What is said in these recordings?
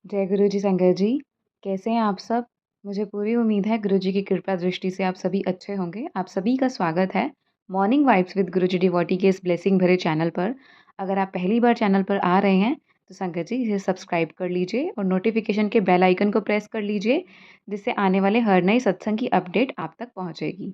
जय गुरु जी संगत जी। कैसे हैं आप सब? मुझे पूरी उम्मीद है गुरु जी की कृपा दृष्टि से आप सभी अच्छे होंगे। आप सभी का स्वागत है morning vibes with Guru ji devotee के इस ब्लेसिंग भरे चैनल पर। अगर आप पहली बार चैनल पर आ रहे हैं तो संगत जी इसे सब्सक्राइब कर लीजिए और नोटिफिकेशन के बेल आइकन को प्रेस कर लीजिए, जिससे आने वाले हर नए सत्संग की अपडेट आप तक पहुंचेगी।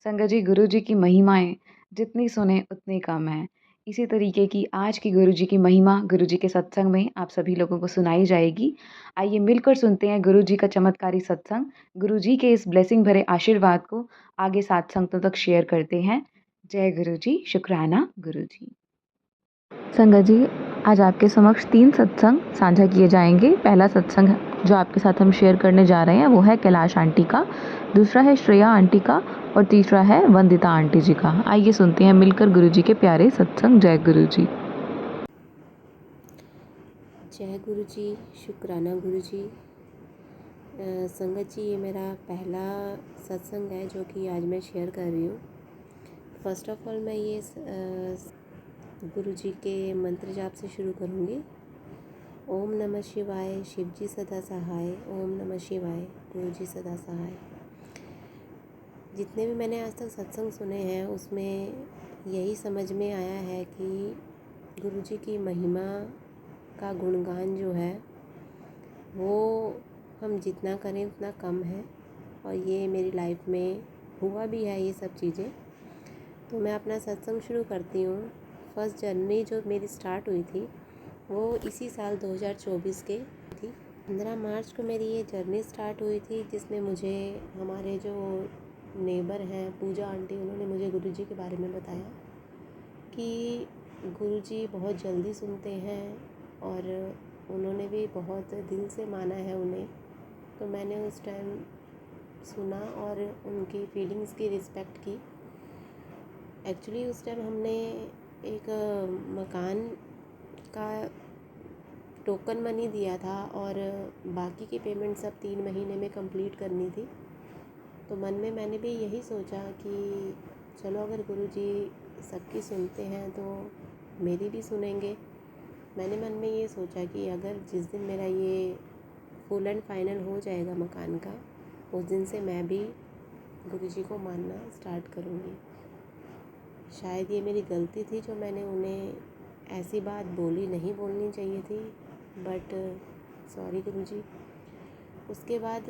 संगत जी, गुरु जी की महिमाएं जितनी सुने उतनी कम है। इसी तरीके की आज की गुरु जी की महिमा गुरु जी के सत्संग में आप सभी लोगों को सुनाई जाएगी। आइए मिलकर सुनते हैं गुरु जी का चमत्कारी सत्संग। गुरु जी के इस ब्लेसिंग भरे आशीर्वाद को आगे सात संगतों तक शेयर करते हैं। जय गुरु जी, शुक्राना गुरु जी। संगत जी, आज आपके समक्ष 3 सत्संग साझा किए जाएंगे। पहला सत्संग जो आपके साथ हम शेयर करने जा रहे हैं वो है कैलाश आंटी का, दूसरा है श्रेया आंटी का और तीसरा है वंदिता आंटी जी का। आइए सुनते हैं मिलकर गुरु जी के प्यारे सत्संग। जय गुरु जी। जय गुरु जी, शुक्राना गुरु जी। संगत जी, ये मेरा पहला सत्संग है जो कि आज मैं शेयर कर रही हूँ। फर्स्ट ऑफ ऑल मैं ये गुरु जी के मंत्र जाप से शुरू करूँगी। ओम नमः शिवाय, शिव जी सदा सहाय। ओम नमः शिवाय, गुरु जी सदा सहाय। जितने भी मैंने आज तक सत्संग सुने हैं उसमें यही समझ में आया है कि गुरु जी की महिमा का गुणगान जो है वो हम जितना करें उतना कम है, और ये मेरी लाइफ में हुआ भी है ये सब चीज़ें। तो मैं अपना सत्संग शुरू करती हूँ। फर्स्ट जर्नी जो मेरी स्टार्ट हुई थी वो इसी साल 2024 के थी। 15 मार्च को मेरी ये जर्नी स्टार्ट हुई थी, जिसमें मुझे हमारे जो नेबर हैं पूजा आंटी, उन्होंने मुझे गुरुजी के बारे में बताया कि गुरुजी बहुत जल्दी सुनते हैं और उन्होंने भी बहुत दिल से माना है उन्हें। तो मैंने उस टाइम सुना और उनकी फीलिंग्स की रिस्पेक्ट की। एक्चुअली उस टाइम हमने एक मकान का टोकन मनी दिया था और बाकी की पेमेंट सब 3 महीने में कंप्लीट करनी थी। तो मन में मैंने भी यही सोचा कि चलो अगर गुरुजी सबकी सुनते हैं तो मेरी भी सुनेंगे। मैंने मन में ये सोचा कि अगर जिस दिन मेरा ये फुल एंड फाइनल हो जाएगा मकान का, उस दिन से मैं भी गुरुजी को मानना स्टार्ट करूँगी। शायद ये मेरी गलती थी जो मैंने उन्हें ऐसी बात बोली, नहीं बोलनी चाहिए थी, बट सॉरी गुरुजी। उसके बाद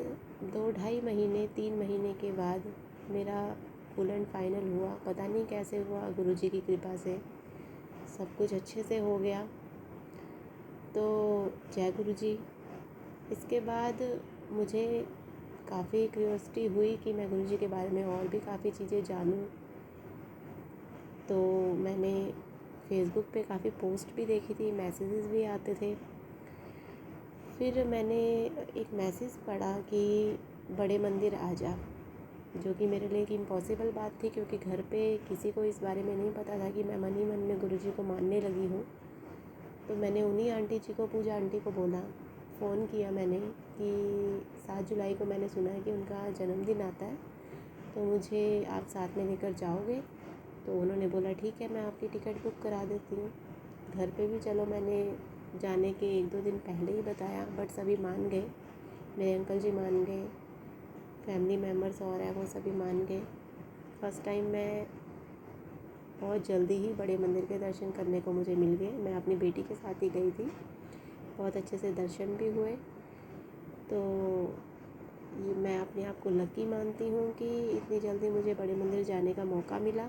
2-2.5 महीने 3 महीने के बाद मेरा फुल एंड फाइनल हुआ। पता नहीं कैसे हुआ, गुरुजी की कृपा से सब कुछ अच्छे से हो गया। तो जय गुरुजी। इसके बाद मुझे काफ़ी क्यूरियोसिटी हुई कि मैं गुरुजी के बारे में और भी काफ़ी चीज़ें जानूं। तो मैंने फेसबुक पे काफ़ी पोस्ट भी देखी थी, मैसेजेस भी आते थे। फिर मैंने एक मैसेज पढ़ा कि बड़े मंदिर आ जा, जो कि मेरे लिए एक इम्पॉसिबल बात थी, क्योंकि घर पे किसी को इस बारे में नहीं पता था कि मैं मन ही मन में गुरुजी को मानने लगी हूँ। तो मैंने उन्हीं आंटी जी को, पूजा आंटी को बोला, फ़ोन किया मैंने कि 7 जुलाई को मैंने सुना है कि उनका जन्मदिन आता है, तो मुझे आप साथ में लेकर जाओगे? तो उन्होंने बोला ठीक है, मैं आपकी टिकट बुक करा देती हूँ। घर पे भी चलो मैंने जाने के 1-2 दिन पहले ही बताया, बट सभी मान गए। मेरे अंकल जी मान गए, फैमिली मेम्बर्स और है वो सभी मान गए। फर्स्ट टाइम मैं बहुत जल्दी ही बड़े मंदिर के दर्शन करने को मुझे मिल गए। मैं अपनी बेटी के साथ ही गई थी, बहुत अच्छे से दर्शन भी हुए। तो ये मैं अपने आप को लकी मानती हूँ कि इतनी जल्दी मुझे बड़े मंदिर जाने का मौका मिला।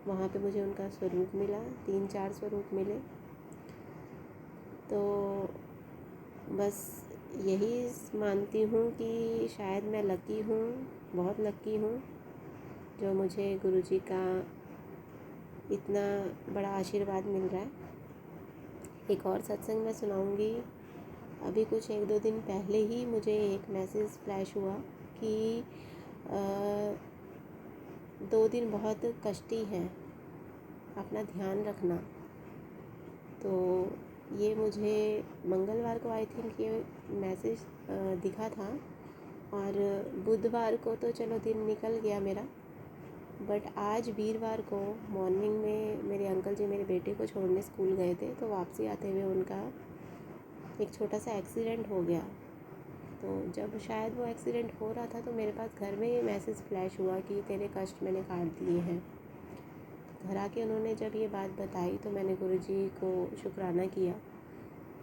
वहाँ पे मुझे उनका स्वरूप मिला, 3-4 स्वरूप मिले। तो बस यही मानती हूँ कि शायद मैं लकी हूँ, बहुत लकी हूँ, जो मुझे गुरुजी का इतना बड़ा आशीर्वाद मिल रहा है। एक और सत्संग मैं सुनाऊँगी। अभी कुछ 1-2 दिन पहले ही मुझे एक मैसेज फ्लैश हुआ कि 2 दिन बहुत कष्टी हैं, अपना ध्यान रखना। तो ये मुझे मंगलवार को आई थिंक ये मैसेज दिखा था, और बुधवार को तो चलो दिन निकल गया मेरा, बट आज वीरवार को मॉर्निंग में मेरे अंकल जी मेरे बेटे को छोड़ने स्कूल गए थे। तो वापसी आते हुए उनका एक छोटा सा एक्सीडेंट हो गया। तो जब शायद वो एक्सीडेंट हो रहा था तो मेरे पास घर में ये मैसेज फ्लैश हुआ कि तेरे कष्ट मैंने काट दिए हैं। घर आके उन्होंने जब ये बात बताई तो मैंने गुरुजी को शुक्राना किया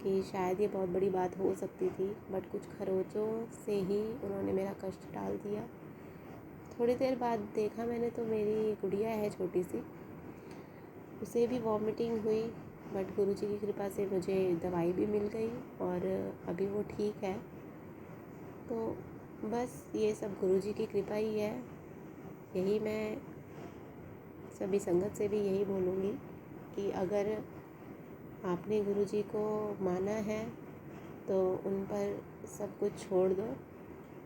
कि शायद ये बहुत बड़ी बात हो सकती थी, बट कुछ खरोचों से ही उन्होंने मेरा कष्ट टाल दिया। थोड़ी देर बाद देखा मैंने तो मेरी गुड़िया है छोटी सी, उसे भी वॉमिटिंग हुई, बट गुरुजी की कृपा से मुझे दवाई भी मिल गई और अभी वो ठीक है। तो बस ये सब गुरुजी की कृपा ही है। यही मैं सभी संगत से भी यही बोलूँगी कि अगर आपने गुरुजी को माना है तो उन पर सब कुछ छोड़ दो,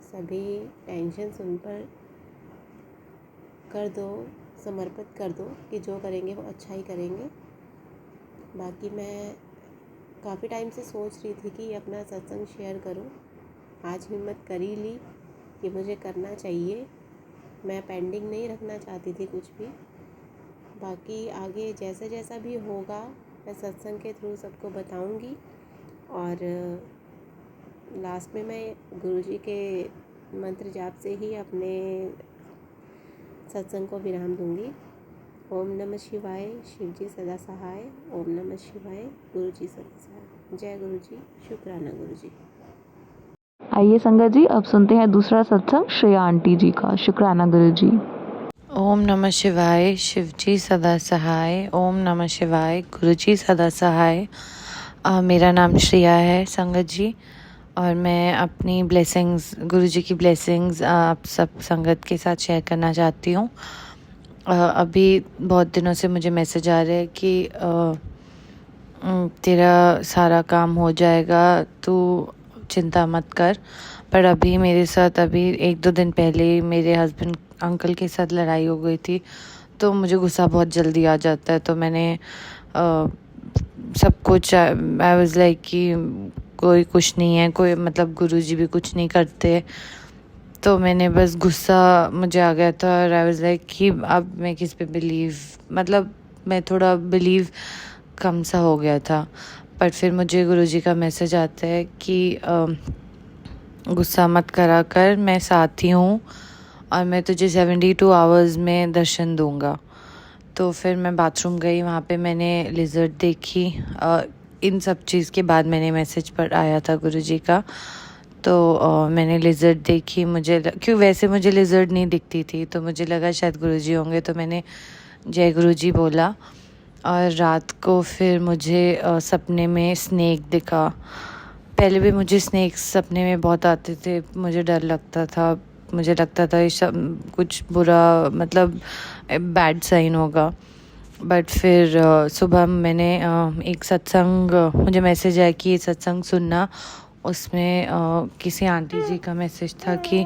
सभी टेंशन्स उन पर कर दो, समर्पित कर दो कि जो करेंगे वो अच्छा ही करेंगे। बाकी मैं काफ़ी टाइम से सोच रही थी कि अपना सत्संग शेयर करूं, आज हिम्मत कर ही ली कि मुझे करना चाहिए। मैं पेंडिंग नहीं रखना चाहती थी कुछ भी। बाकी आगे जैसा जैसा भी होगा मैं सत्संग के थ्रू सबको बताऊंगी। और लास्ट में मैं गुरुजी के मंत्र जाप से ही अपने सत्संग को विराम दूंगी। ओम नमः शिवाय, शिवजी सदा सहाय। ओम नमः शिवाय, गुरुजी सदा सहाय। जय गुरुजी, शुक्राना गुरुजी। आइए संगत जी, अब सुनते हैं दूसरा सत्संग श्रेया आंटी जी का। शुक्राना गुरु जी। ओम नमः शिवाय, शिवजी सदा सहाय। ओम नमः शिवाय, गुरुजी सदा सहाय। मेरा नाम श्रेया है संगत जी, और मैं अपनी ब्लेसिंग्स, गुरुजी की ब्लेसिंग्स आप सब संगत के साथ शेयर करना चाहती हूँ। अभी बहुत दिनों से मुझे मैसेज आ रहे हैं कि तेरा सारा काम हो जाएगा, तू चिंता मत कर। पर अभी मेरे साथ अभी 1-2 दिन पहले मेरे हस्बैंड अंकल के साथ लड़ाई हो गई थी, तो मुझे गुस्सा बहुत जल्दी आ जाता है। तो मैंने सब कुछ आई वाज लाइक कि कोई कुछ नहीं है, कोई मतलब गुरुजी भी कुछ नहीं करते। तो मैंने बस गुस्सा मुझे आ गया था और आई वाज लाइक कि अब मैं किस पे बिलीव, मतलब मैं थोड़ा बिलीव कम सा हो गया था। पर फिर मुझे गुरुजी का मैसेज आता है कि गुस्सा मत करा कर, मैं साथ ही हूँ और मैं तुझे 72 आवर्स में दर्शन दूंगा। तो फिर मैं बाथरूम गई, वहाँ पे मैंने लिजर्ट देखी। इन सब चीज़ के बाद मैंने मैसेज पर आया था गुरुजी का। तो मैंने लिजर्ट देखी, क्यों वैसे मुझे लिजर्ट नहीं दिखती थी, तो मुझे लगा शायद गुरुजी होंगे, तो मैंने जय गुरुजी बोला। और रात को फिर मुझे सपने में स्नेक दिखा। पहले भी मुझे स्नेक्स सपने में बहुत आते थे, मुझे डर लगता था, मुझे लगता था ये सब कुछ बुरा, मतलब बैड साइन होगा। बट फिर सुबह मैंने एक सत्संग, मुझे मैसेज आया कि ये सत्संग सुनना। उसमें किसी आंटी जी का मैसेज था कि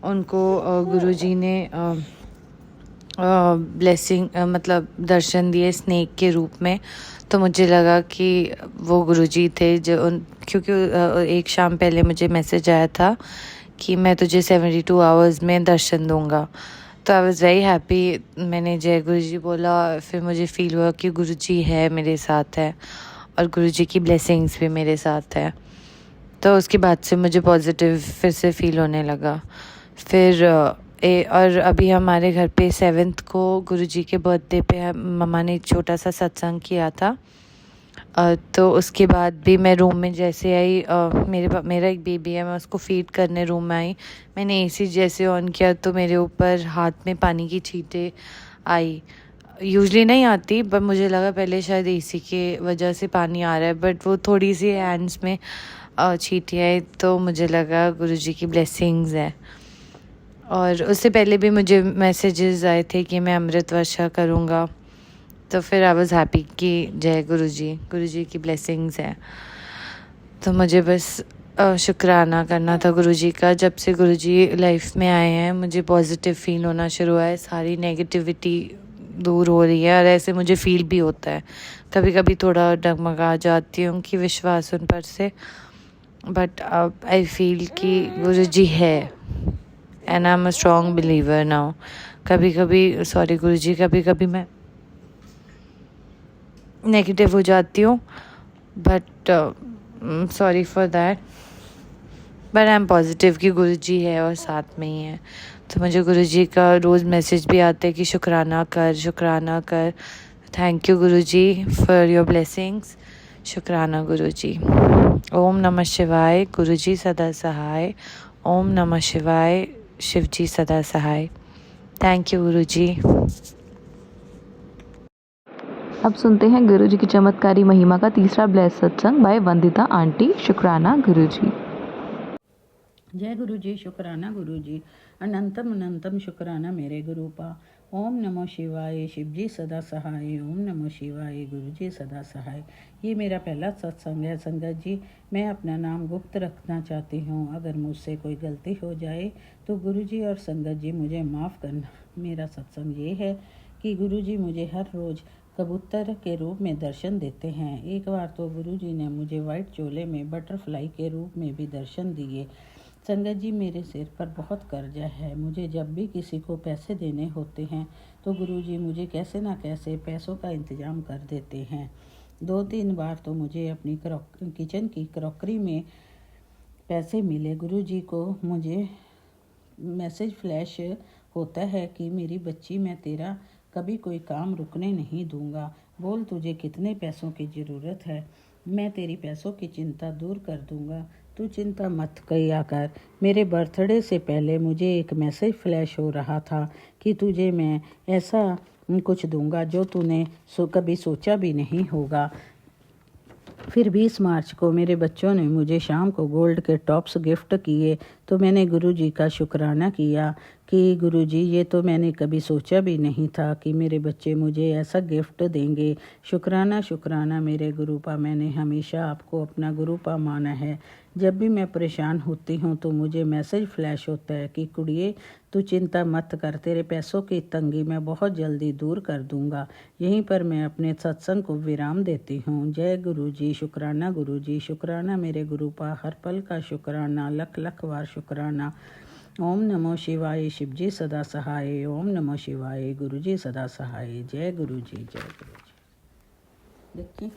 उनको गुरुजी ने ब्लेसिंग मतलब दर्शन दिए स्नेक के रूप में। तो मुझे लगा कि वो गुरुजी थे क्योंकि एक शाम पहले मुझे मैसेज आया था कि मैं तुझे 72 आवर्स में दर्शन दूंगा। तो आई वॉज़ वेरी हैप्पी। मैंने जय गुरुजी बोला, फिर मुझे फ़ील हुआ कि गुरुजी है मेरे साथ है और गुरुजी की ब्लेसिंग्स भी मेरे साथ है। तो उसके बाद से मुझे पॉजिटिव फिर से फ़ील होने लगा। फिर और अभी हमारे घर पे 7th को गुरुजी के बर्थडे पे मम्मा ने एक छोटा सा सत्संग किया था। तो उसके बाद भी मैं रूम में जैसे आई, मेरा एक बेबी है, मैं उसको फीड करने रूम में आई। मैंने एसी जैसे ऑन किया तो मेरे ऊपर हाथ में पानी की छींटे आई। यूजली नहीं आती, पर मुझे लगा पहले शायद एसी के वजह से पानी आ रहा है, बट वो थोड़ी सी हैंड्स में छींटे आई, तो मुझे लगा गुरुजी की ब्लेसिंग्स है। और उससे पहले भी मुझे मैसेजेस आए थे कि मैं अमृत वर्षा करूँगा। तो फिर आई वाज हैप्पी कि जय गुरुजी की ब्लेसिंग्स है। तो मुझे बस शुक्राना करना था गुरुजी का। जब से गुरुजी लाइफ में आए हैं मुझे पॉजिटिव फील होना शुरू हुआ है, सारी नेगेटिविटी दूर हो रही है और ऐसे मुझे फील भी होता है। कभी कभी थोड़ा डगमगा जाती हूँ कि विश्वास उन पर से, बट अब आई फील कि गुरुजी है and I am a strong believer now. कभी कभी मैं नेगेटिव हो जाती हूँ, but sorry for that, but I am positive कि गुरुजी है और साथ में ही है। तो मुझे गुरुजी का रोज़ मैसेज भी आता है कि शुक्राना कर। Thank you Guruji for your blessings. शुक्राना गुरुजी। ओम नमः शिवाय। गुरुजी सदा सहाय। ओम नमः शिवाय। शिवजी सदा सहाय। थैंक यू गुरुजी। अब सुनते हैं गुरुजी की चमत्कारी महिमा का तीसरा ब्लेस सत्संग बाय वंदिता आंटी। शुक्राना गुरुजी। जय गुरु जी। शुक्राना गुरु जी। अनंतम अनंतम शुक्राना मेरे गुरु पा। ओम नमो शिवाय। शिव जी सदा सहाय। ओम नमो शिवाय। गुरु जी सदा सहाय। ये मेरा पहला सत्संग है संगत जी। मैं अपना नाम गुप्त रखना चाहती हूँ। अगर मुझसे कोई गलती हो जाए तो गुरु जी और संगत जी मुझे माफ़ करना। मेरा सत्संग ये है कि गुरु जी मुझे हर रोज़ कबूतर के रूप में दर्शन देते हैं। एक बार तो गुरु जी ने मुझे वाइट चोले में बटरफ्लाई के रूप में भी दर्शन दिए। संगत जी मेरे सिर पर बहुत कर्जा है। मुझे जब भी किसी को पैसे देने होते हैं तो गुरुजी मुझे कैसे ना कैसे पैसों का इंतज़ाम कर देते हैं। 2-3 बार तो मुझे अपनी किचन की क्रॉकरी में पैसे मिले। गुरुजी को मुझे मैसेज फ्लैश होता है कि मेरी बच्ची, मैं तेरा कभी कोई काम रुकने नहीं दूंगा। बोल तुझे कितने पैसों की ज़रूरत है, मैं तेरी पैसों की चिंता दूर कर दूंगा। तू चिंता मत किया कर। मेरे बर्थडे से पहले मुझे एक मैसेज फ्लैश हो रहा था कि तुझे मैं ऐसा कुछ दूंगा जो तूने कभी सोचा भी नहीं होगा। फिर 20 मार्च को मेरे बच्चों ने मुझे शाम को गोल्ड के टॉप्स गिफ्ट किए तो मैंने गुरुजी का शुक्राना किया कि गुरुजी ये तो मैंने कभी सोचा भी नहीं था कि मेरे बच्चे मुझे ऐसा गिफ्ट देंगे। शुक्राना शुक्राना मेरे गुरुपा। मैंने हमेशा आपको अपना गुरुपा माना है। जब भी मैं परेशान होती हूँ तो मुझे मैसेज फ्लैश होता है कि कुड़िए तू चिंता मत कर, तेरे पैसों की तंगी मैं बहुत जल्दी दूर कर दूंगा। यहीं पर मैं अपने सत्संग को विराम देती हूँ। जय गुरु जी। शुक्राना गुरु जी। शुक्राना मेरे गुरुपा। हर पल का शुक्राना। लख लख बार शुक्राना। ओम नमो शिवाय। शिव जी सदा सहाय। ओम नमो शिवाय। गुरु जी सदा सहाय। जय गुरु जी। जय गुरु जी। देखिए